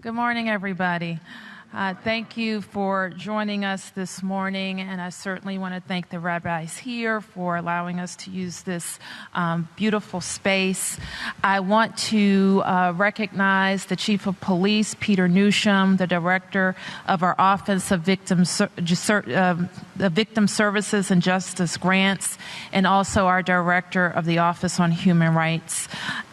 Good morning, everybody. Thank you for joining us this morning, and I certainly want to thank the rabbis here for allowing us to use this beautiful space. I want to recognize the Chief of Police, Peter Newsham, the Director of our Office of Victim Services and Justice Grants, and also our Director of the Office on Human Rights.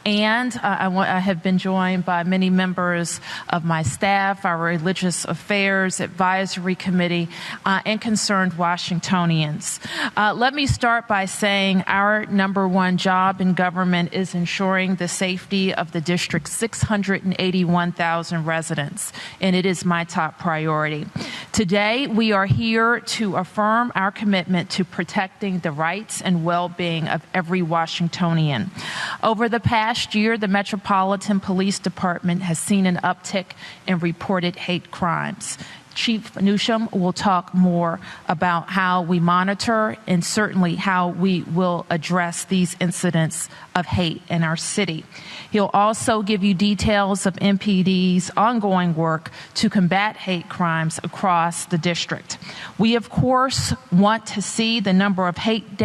And I have been joined by many members of my staff, our Religious Affairs Advisory Committee, and concerned Washingtonians. Let me start by saying our number one job in government is ensuring the safety of the district's 681,000 residents, and it is my top priority. Today, we are here to affirm our commitment to protecting the rights and well-being of every Washingtonian. Over the past year, the Metropolitan Police Department has seen an uptick in reported hate crimes. Chief Newsham will talk more about how we monitor and certainly how we will address these incidents of hate in our city. He'll also give you details of MPD's ongoing work to combat hate crimes across the district. We, of course, want to see the number of hate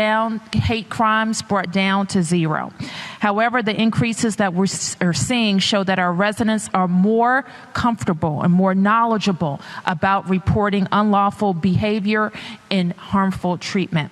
crimes brought down to zero. However, the increases that we're seeing show that our residents are more comfortable and more knowledgeable about reporting unlawful behavior and harmful treatment.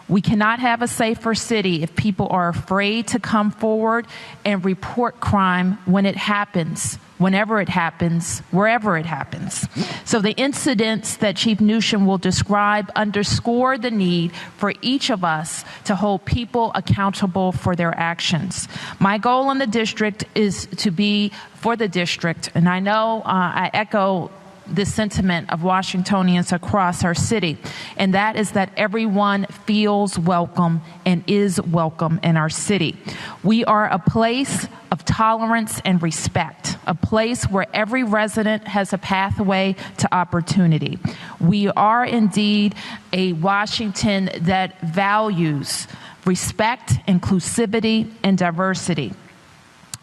We cannot have a safer city if people are afraid to come forward and report crime when it happens, whenever it happens, wherever it happens. So the incidents that Chief Newsham will describe underscore the need for each of us to hold people accountable for their actions. My goal in the district is to be for the district, and I know I echo the sentiment of Washingtonians across our city, and that is that everyone feels welcome and is welcome in our city. We are a place of tolerance and respect, a place where every resident has a pathway to opportunity. We are indeed a Washington that values respect, inclusivity, and diversity.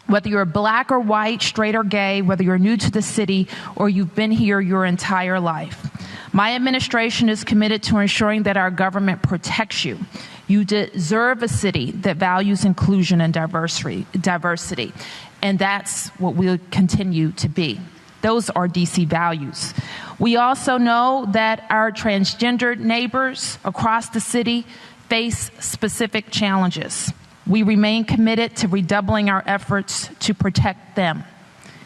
Whether you're black or white, straight or gay, whether you're new to the city or you've been here your entire life, my administration is committed to ensuring that our government protects you. You deserve a city that values inclusion and diversity, and that's what we'll continue to be. Those are DC values. We also know that our transgendered neighbors across the city face specific challenges. We remain committed to redoubling our efforts to protect them.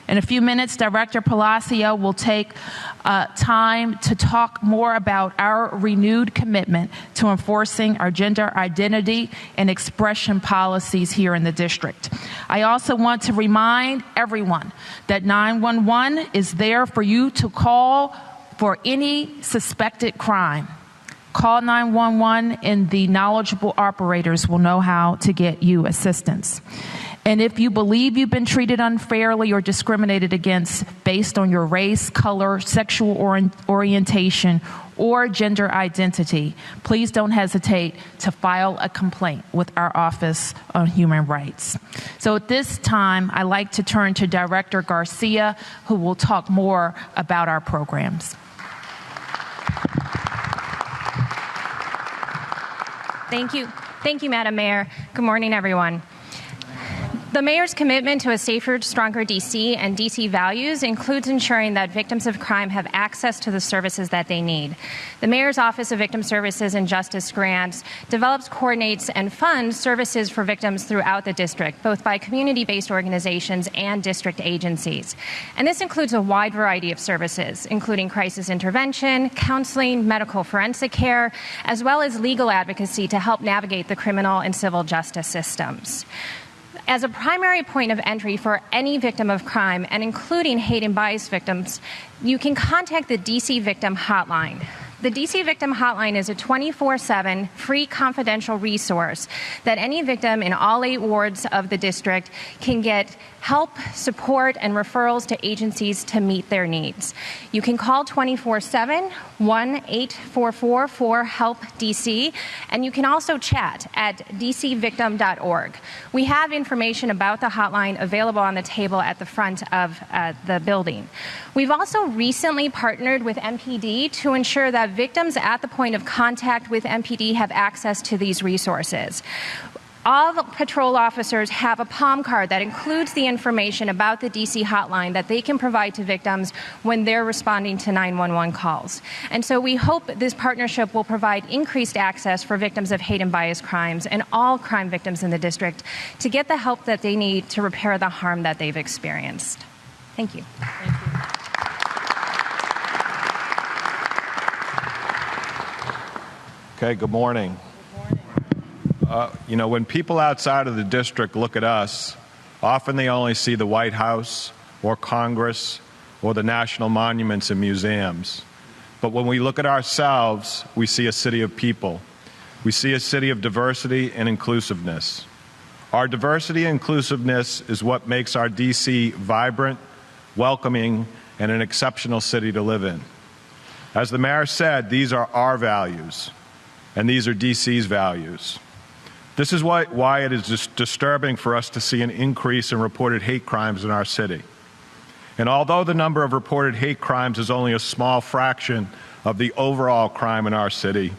In a few minutes, Director Palacio will take time to talk more about our renewed commitment to enforcing our gender identity and expression policies here in the district. I also want to remind everyone that 911 is there for you to call for any suspected crime. Call 911 and the knowledgeable operators will know how to get you assistance. And if you believe you've been treated unfairly or discriminated against based on your race, color, sexual orientation, or gender identity, please don't hesitate to file a complaint with our Office on Human Rights. So at this time, I'd like to turn to Director Garcia, who will talk more about our programs. Thank you. Thank you, Madam Mayor. Good morning, everyone. The Mayor's commitment to a safer, stronger D.C. and D.C. values includes ensuring that victims of crime have access to the services that they need. The Mayor's Office of Victim Services and Justice Grants develops, coordinates, and funds services for victims throughout the district, both by community-based organizations and district agencies. And this includes a wide variety of services, including crisis intervention, counseling, medical forensic care, as well as legal advocacy to help navigate the criminal and civil justice systems. As a primary point of entry for any victim of crime, and including hate and bias victims, you can contact the DC Victim Hotline. The DC Victim Hotline is a 24/7 free confidential resource that any victim in all 8 wards of the district can get help, support, and referrals to agencies to meet their needs. You can call 24/7, 1-844-4-HELP-DC, and you can also chat at dcvictim.org. We have information about the hotline available on the table at the front of the building. We've also recently partnered with MPD to ensure that victims at the point of contact with MPD have access to these resources. All patrol officers have a palm card that includes the information about the DC hotline that they can provide to victims when they're responding to 911 calls. And so we hope this partnership will provide increased access for victims of hate and bias crimes and all crime victims in the district to get the help that they need to repair the harm that they've experienced. Thank you. Thank you. Okay, good morning. When people outside of the district look at us, often they only see the White House or Congress or the national monuments and museums. But when we look at ourselves, we see a city of people. We see a city of diversity and inclusiveness. Our diversity and inclusiveness is what makes our DC vibrant, welcoming, and an exceptional city to live in. As the mayor said, these are our values, and these are DC's values. This is why it is disturbing for us to see an increase in reported hate crimes in our city. And although the number of reported hate crimes is only a small fraction of the overall crime in our city,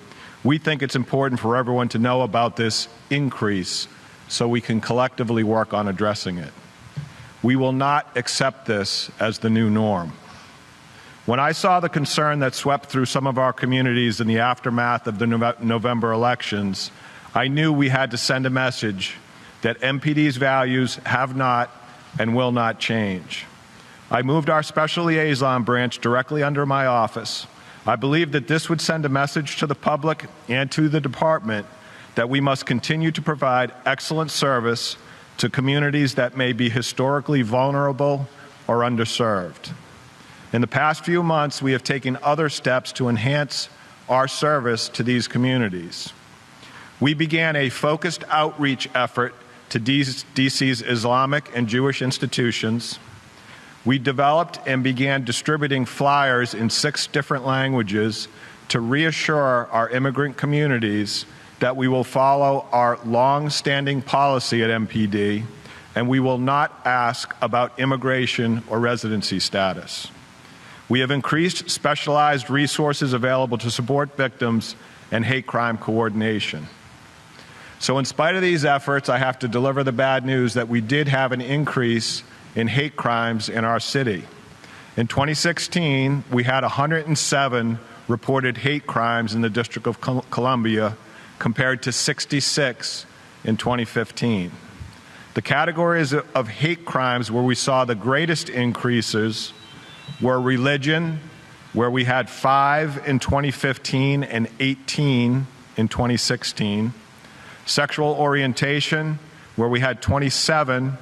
we think it's important for everyone to know about this increase so we can collectively work on addressing it. We will not accept this as the new norm. When I saw the concern that swept through some of our communities in the aftermath of the November elections, I knew we had to send a message that MPD's values have not and will not change. I moved our special liaison branch directly under my office. I believe that this would send a message to the public and to the department that we must continue to provide excellent service to communities that may be historically vulnerable or underserved. In the past few months, we have taken other steps to enhance our service to these communities. We began a focused outreach effort to DC's Islamic and Jewish institutions. We developed and began distributing flyers in 6 different languages to reassure our immigrant communities that we will follow our long-standing policy at MPD, and we will not ask about immigration or residency status. We have increased specialized resources available to support victims and hate crime coordination. So in spite of these efforts, I have to deliver the bad news that we did have an increase in hate crimes in our city. In 2016, we had 107 reported hate crimes in the District of Columbia compared to 66 in 2015. The categories of hate crimes where we saw the greatest increases were religion, where we had 5 in 2015 and 18 in 2016, sexual orientation, where we had 27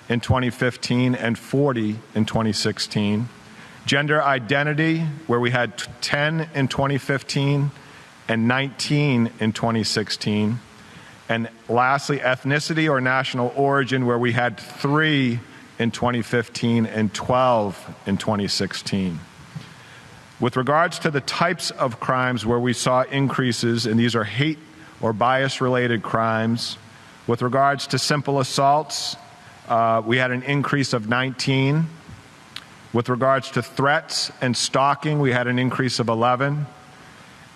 in 2015 and 40 in 2016, gender identity, where we had 10 in 2015 and 19 in 2016, and lastly, ethnicity or national origin, where we had 3 in 2015 and 12 in 2016. With regards to the types of crimes where we saw increases, and these are hate or bias-related crimes, with regards to simple assaults, we had an increase of 19. With regards to threats and stalking, we had an increase of 11.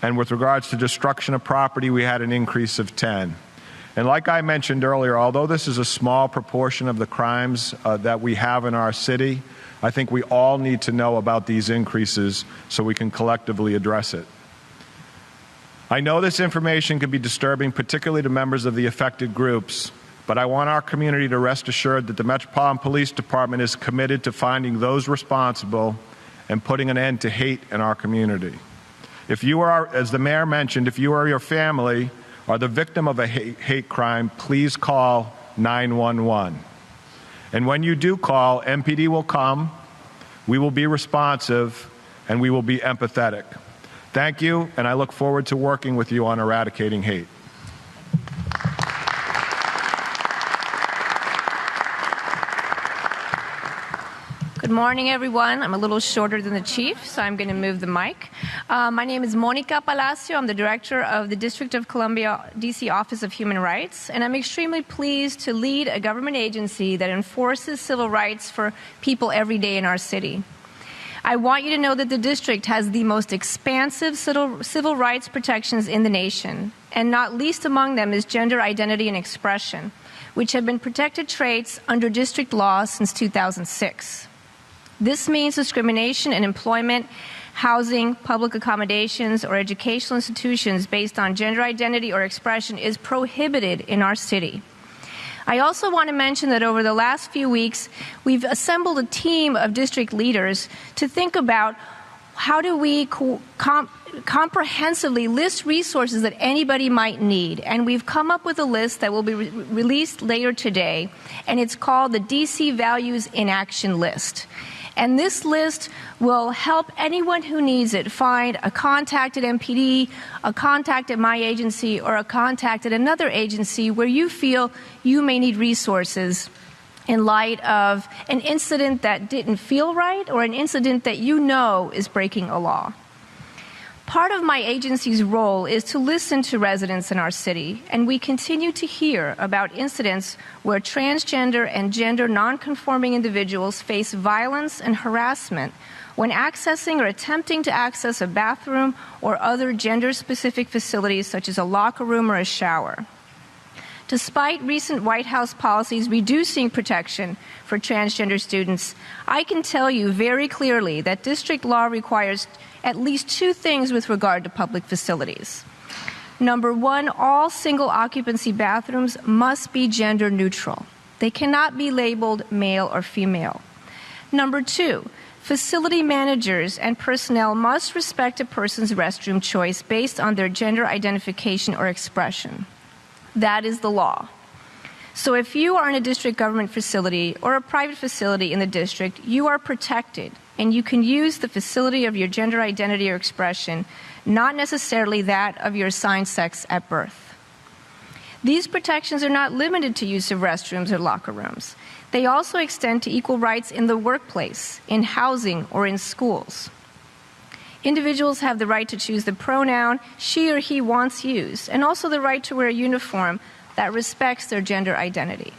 And with regards to destruction of property, we had an increase of 10. And like I mentioned earlier, although this is a small proportion of the crimes that we have in our city, I think we all need to know about these increases so we can collectively address it. I know this information can be disturbing, particularly to members of the affected groups, but I want our community to rest assured that the Metropolitan Police Department is committed to finding those responsible and putting an end to hate in our community. If you are, as the mayor mentioned, if you or your family are the victim of a hate crime, please call 911. And when you do call, MPD will come, we will be responsive, and we will be empathetic. Thank you, and I look forward to working with you on eradicating hate. Good morning, everyone. I'm a little shorter than the chief, so I'm going to move the mic. My name is Monica Palacio. I'm the director of the District of Columbia, D.C. Office of Human Rights, and I'm extremely pleased to lead a government agency that enforces civil rights for people every day in our city. I want you to know that the district has the most expansive civil rights protections in the nation, and not least among them is gender identity and expression, which have been protected traits under district law since 2006. This means discrimination in employment, housing, public accommodations, or educational institutions based on gender identity or expression is prohibited in our city. I also want to mention that over the last few weeks, we've assembled a team of district leaders to think about how do we comprehensively list resources that anybody might need. And we've come up with a list that will be released later today, and it's called the DC Values in Action List. And this list will help anyone who needs it find a contact at MPD, a contact at my agency, or a contact at another agency where you feel you may need resources in light of an incident that didn't feel right or an incident that you know is breaking a law. Part of my agency's role is to listen to residents in our city, and we continue to hear about incidents where transgender and gender nonconforming individuals face violence and harassment when accessing or attempting to access a bathroom or other gender-specific facilities such as a locker room or a shower. Despite recent White House policies reducing protection for transgender students, I can tell you very clearly that district law requires at least two things with regard to public facilities. Number one, all single occupancy bathrooms must be gender neutral. They cannot be labeled male or female. Number two, facility managers and personnel must respect a person's restroom choice based on their gender identification or expression. That is the law. So if you are in a district government facility or a private facility in the district, you are protected, and you can use the facility of your gender identity or expression, not necessarily that of your assigned sex at birth. These protections are not limited to use of restrooms or locker rooms. They also extend to equal rights in the workplace, in housing, or in schools. Individuals have the right to choose the pronoun she or he wants used, and also the right to wear a uniform that respects their gender identity.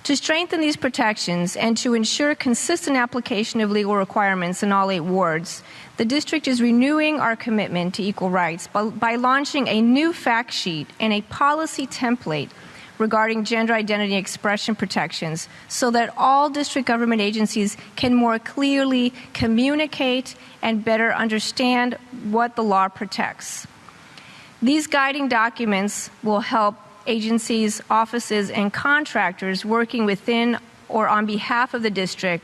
To strengthen these protections and to ensure consistent application of legal requirements in all 8 wards, the district is renewing our commitment to equal rights by launching a new fact sheet and a policy template regarding gender identity expression protections so that all district government agencies can more clearly communicate and better understand what the law protects. These guiding documents will help agencies, offices, and contractors working within or on behalf of the district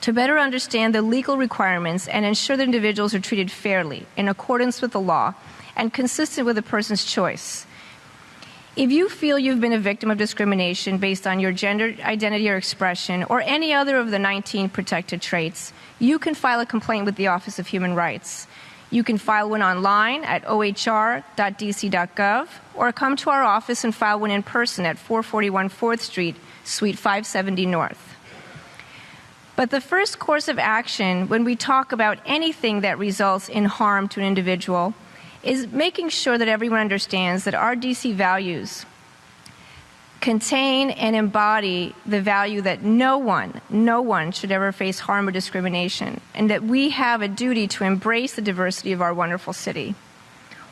to better understand the legal requirements and ensure that individuals are treated fairly in accordance with the law and consistent with a person's choice. If you feel you've been a victim of discrimination based on your gender identity or expression or any other of the 19 protected traits, you can file a complaint with the Office of Human Rights. You can file one online at ohr.dc.gov or come to our office and file one in person at 441 4th Street, Suite 570 North. But the first course of action when we talk about anything that results in harm to an individual is making sure that everyone understands that our DC values contain and embody the value that no one should ever face harm or discrimination, and that we have a duty to embrace the diversity of our wonderful city.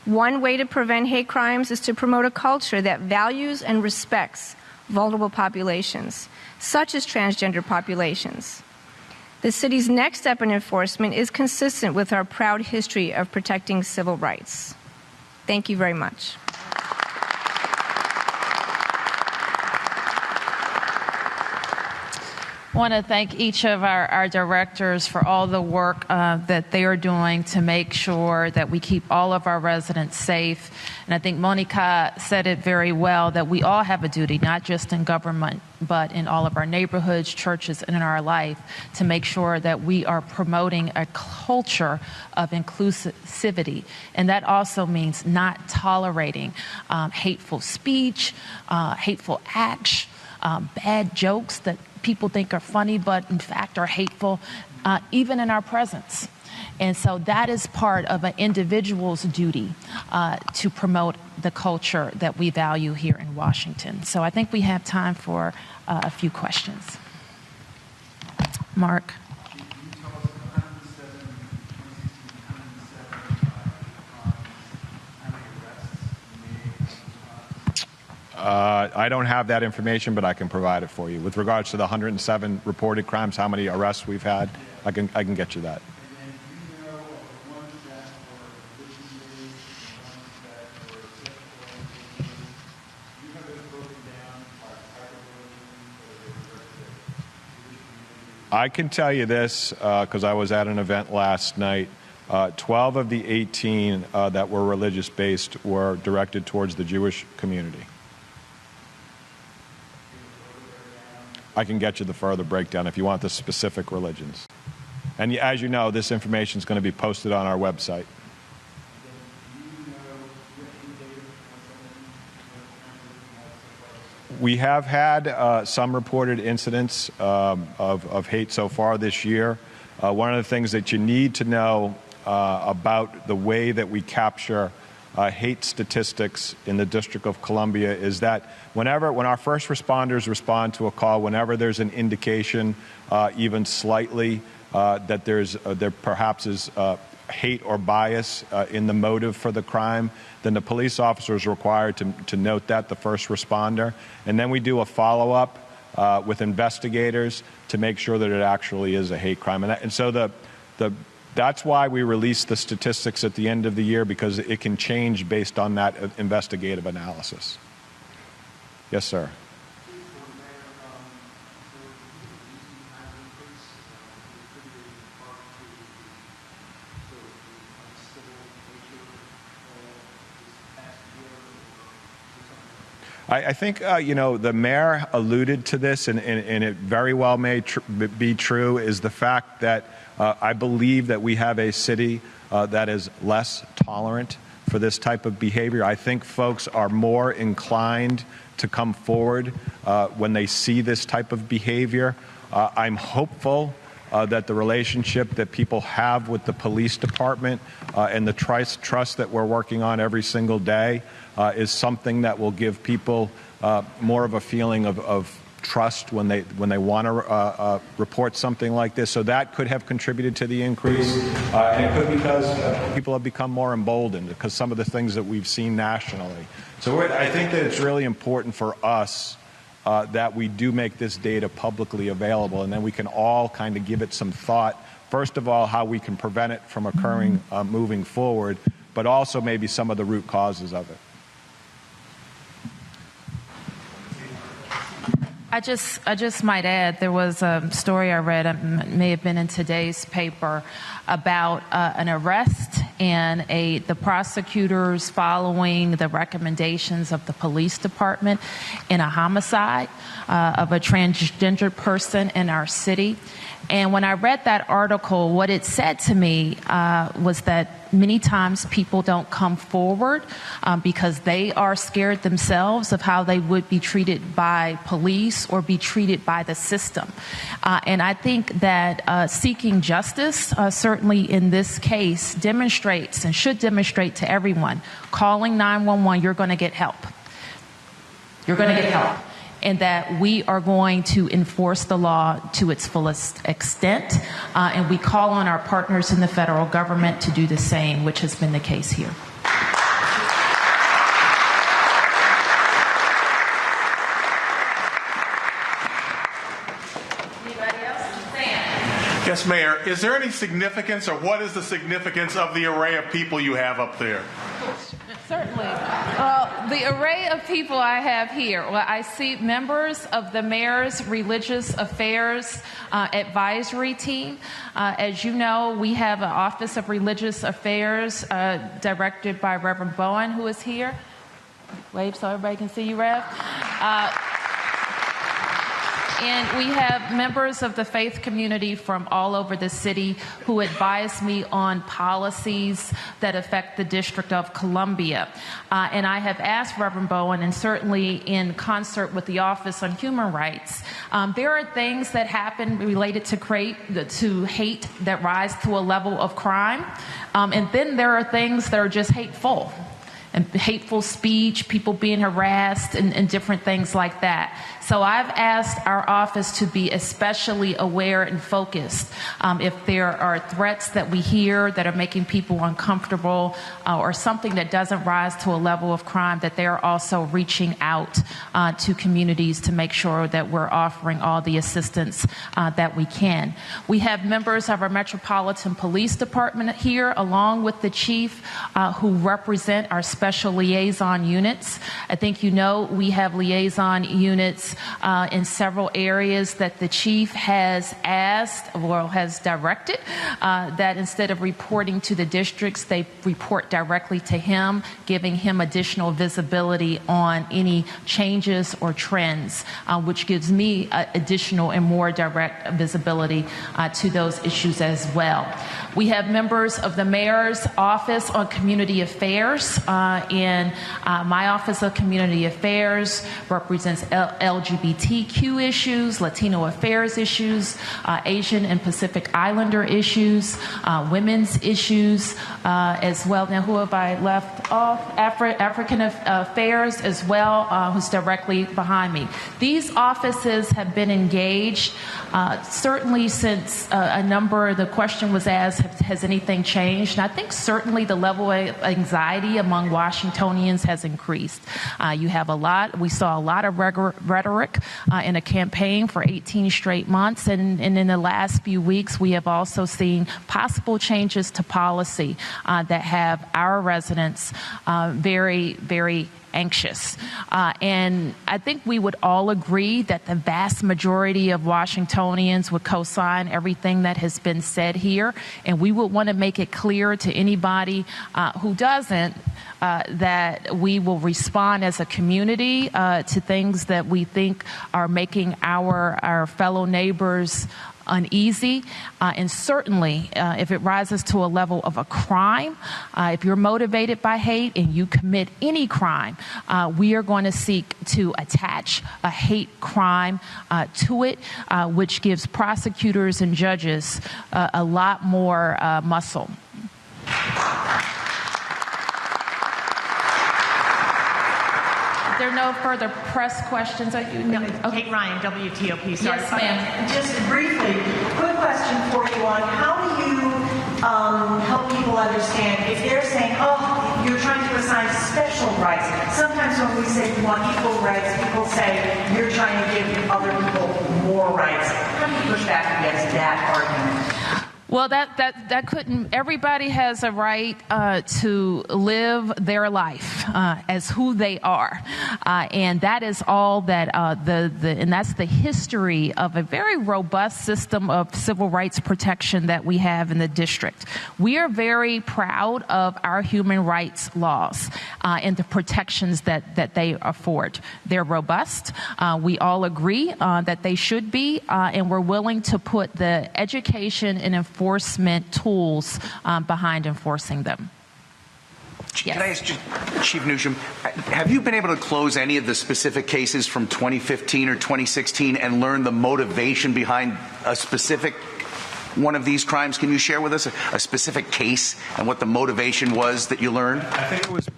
One way to prevent hate crimes is to promote a culture that values and respects vulnerable populations, such as transgender populations. The city's next step in enforcement is consistent with our proud history of protecting civil rights. Thank you very much. I want to thank each of our directors for all the work that they are doing to make sure that we keep all of our residents safe. And I think Monica said it very well, that we all have a duty, not just in government, but in all of our neighborhoods, churches, and in our life, to make sure that we are promoting a culture of inclusivity. And that also means not tolerating hateful speech, hateful acts, bad jokes that people think are funny, but in fact are hateful, even in our presence. And so that is part of an individual's duty to promote the culture that we value here in Washington. So I think we have time for a few questions. Mark. I don't have that information, but I can provide it for you. With regards to the 107 reported crimes, how many arrests we've had, I can get you that. I can tell you this because I was at an event last night. 12 of the 18 that were religious-based were directed towards the Jewish community. I can get you the further breakdown if you want the specific religions. And as you know, this information is going to be posted on our website. We have had some reported incidents of hate so far this year. One of the things that you need to know about the way that we capture hate statistics in the District of Columbia is that when our first responders respond to a call, whenever there's an indication, even slightly, that there perhaps is hate or bias in the motive for the crime, then the police officer is required to note that, the first responder. And then we do a follow-up with investigators to make sure that it actually is a hate crime. And so that's why we release the statistics at the end of the year, because it can change based on that investigative analysis. Yes, sir. I think, the mayor alluded to this, and it very well may be true, is the fact that I believe that we have a city that is less tolerant for this type of behavior. I think folks are more inclined to come forward when they see this type of behavior. I'm hopeful that the relationship that people have with the police department and the trust that we're working on every single day is something that will give people more of a feeling of trust when they want to report something like this. So that could have contributed to the increase. And it could be because people have become more emboldened because some of the things that we've seen nationally. So I think that it's really important for us that we do make this data publicly available, and then we can all kind of give it some thought. First of all, how we can prevent it from occurring moving forward, but also maybe some of the root causes of it. I just might add, there was a story I read, it may have been in today's paper, about an arrest and the prosecutors following the recommendations of the police department in a homicide of a transgender person in our city. And when I read that article, what it said to me was that many times people don't come forward because they are scared themselves of how they would be treated by police or be treated by the system. And I think that seeking justice, certainly in this case, demonstrates and should demonstrate to everyone, calling 911, you're going to get help. You're going to get help. And that we are going to enforce the law to its fullest extent. And we call on our partners in the federal government to do the same, which has been the case here. Anybody else? Sam. Yes, Mayor. Is there any significance, or what is the significance of the array of people you have up there? Certainly. The array of people I have here, I see members of the mayor's religious affairs advisory team. As you know, we have an Office of Religious Affairs directed by Reverend Bowen, who is here. Wave so everybody can see you, Rev. And we have members of the faith community from all over the city who advise me on policies that affect the District of Columbia. And I have asked Reverend Bowen, and certainly in concert with the Office on Human Rights, there are things that happen related to hate that rise to a level of crime. And then there are things that are just hateful. And hateful speech, people being harassed, and different things like that. So I've asked our office to be especially aware and focused if there are threats that we hear that are making people uncomfortable or something that doesn't rise to a level of crime, that they're also reaching out to communities to make sure that we're offering all the assistance that we can. We have members of our Metropolitan Police Department here, along with the chief, who represent our special liaison units. I think you know we have liaison units in several areas that the chief has asked or has directed that instead of reporting to the districts, they report directly to him, giving him additional visibility on any changes or trends, which gives me additional and more direct visibility to those issues as well. We have members of the Mayor's Office on Community Affairs, and my Office of Community Affairs represents LGBTQ issues, Latino affairs issues, Asian and Pacific Islander issues, women's issues as well. Now, who have I left off? African affairs as well, who's directly behind me. These offices have been engaged certainly since the question was asked, has anything changed? And I think certainly the level of anxiety among Washingtonians has increased. We saw a lot of rhetoric in a campaign for 18 straight months, and in the last few weeks we have also seen possible changes to policy that have our residents very, very anxious. And I think we would all agree that the vast majority of Washingtonians would co-sign everything that has been said here. And we would want to make it clear to anybody who doesn't that we will respond as a community to things that we think are making our fellow neighbors uneasy, and certainly if it rises to a level of a crime, if you're motivated by hate and you commit any crime, we are going to seek to attach a hate crime to it, which gives prosecutors and judges a lot more muscle. There are no further press questions. Kate Ryan, WTOP. Sorry. Yes, ma'am. Just briefly, quick question for you on how do you help people understand if they're saying, oh, you're trying to assign special rights. Sometimes when we say we want equal rights, people say you're trying to give other people more rights. How do you push back against that argument? Well, that couldn't. Everybody has a right to live their life as who they are, and that is all that and that's the history of a very robust system of civil rights protection that we have in the district. We are very proud of our human rights laws and the protections that they afford. They're robust. We all agree that they should be, and we're willing to put the education and enforcement tools behind enforcing them. Yes. Can I ask you, Chief Newsham, have you been able to close any of the specific cases from 2015 or 2016 and learn the motivation behind a specific one of these crimes? Can you share with us a specific case and what the motivation was that you learned? I think it was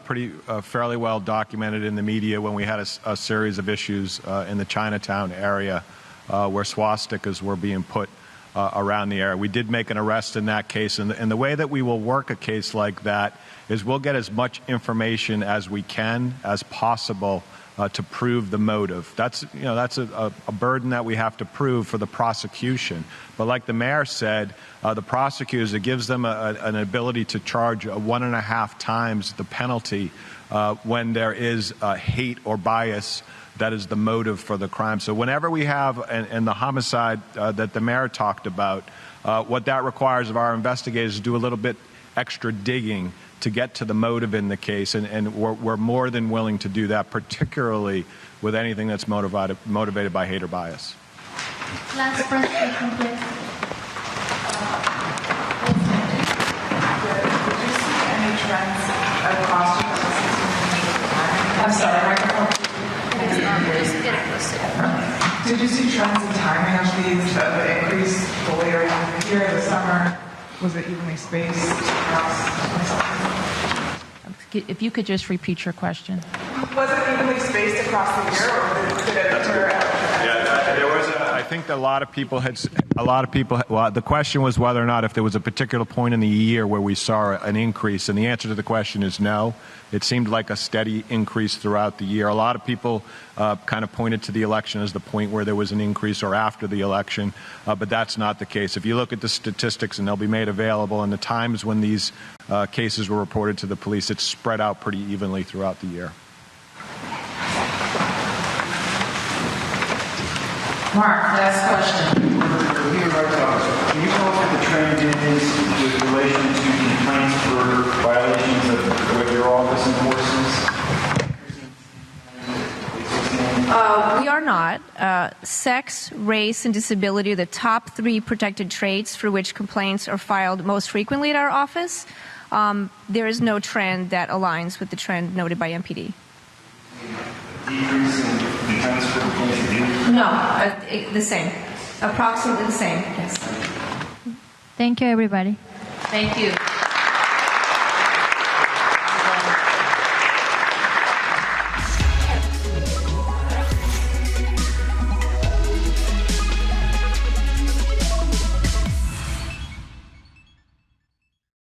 pretty fairly well documented in the media when we had a series of issues in the Chinatown area where swastikas were being put around the area. We did make an arrest in that case, and the way that we will work a case like that is we'll get as much information as we can, as possible, to prove the motive. That's a burden that we have to prove for the prosecution. But like the mayor said, the prosecutors, it gives them an ability to charge 1.5 times the penalty when there is hate or bias that is the motive for the crime. So whenever we have, and the homicide that the mayor talked about, what that requires of our investigators is to do a little bit extra digging to get to the motive in the case, and we're more than willing to do that, particularly with anything that's motivated by hate or bias. Last question, please. Any trends across? I'm sorry, microphone. Did you see trends in timing of these, the increase the later in the year, the summer? Was it evenly spaced across? If you could just repeat your question. Was it evenly spaced across the year, or did it occur? Yeah, there was. I think that a lot of people. Well, the question was whether or not if there was a particular point in the year where we saw an increase, and the answer to the question is no. It seemed like a steady increase throughout the year. A lot of people kind of pointed to the election as the point where there was an increase, or after the election, but that's not the case. If you look at the statistics, and they'll be made available, and the times when these cases were reported to the police, it's spread out pretty evenly throughout the year. Mark, last question. Can you tell us what the trend is with relation to complaints for violations of what your office enforces? We are not. Sex, race, and disability are the top 3 protected traits for which complaints are filed most frequently at our office. There is no trend that aligns with the trend noted by MPD. Decrease in complaints for complaints? No, the same. Approximately the same, yes. Thank you, everybody. Thank you.